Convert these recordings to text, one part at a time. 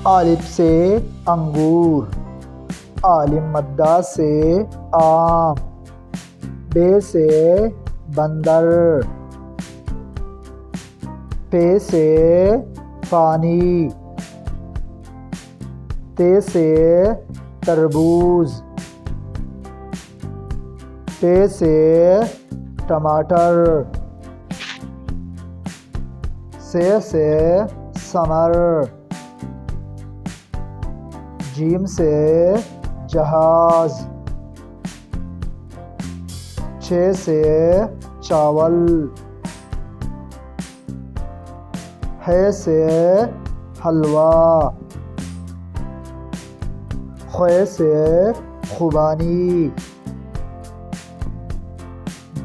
الف سے انگور، عالم مدہ سے آم، بے سے بندر، پے سے پانی، تے سے تربوز، ٹے سے ٹماٹر، سے ثمر، جیم سے جہاز، چھ سے چاول، ہے سے حلوہ، خے سے خوبانی،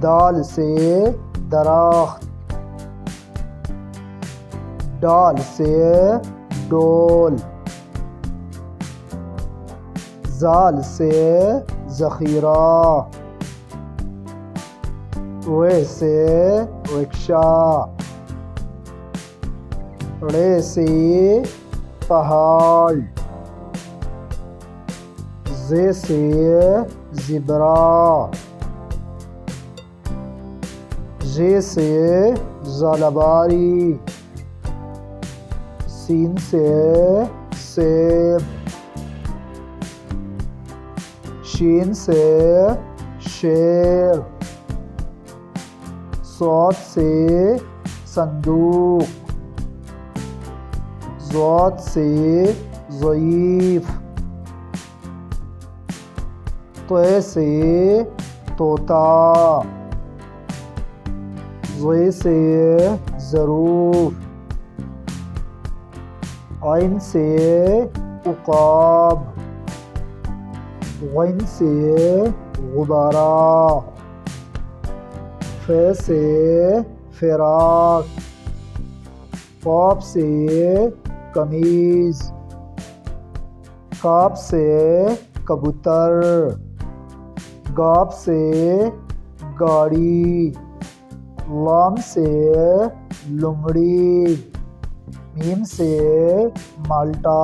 دال سے درخت، ڈال سے ڈول، زال سے ذخیرہ، رے سے رکشا، رے سے پہاڑ، زے سے زبرا، زے سے زالباری، سین سے سیب، شین سے شیر، صاد سے صندوق، ضاد سے ضعیف، طے سے طوطا، ضے سے ظروف، عین سے عقاب، غین سے غبارہ، فے سے فراق، قاف سے قمیض، کاف سے کبوتر، گاف سے گاڑی، لام سے لومڑی، میم سے مالٹا۔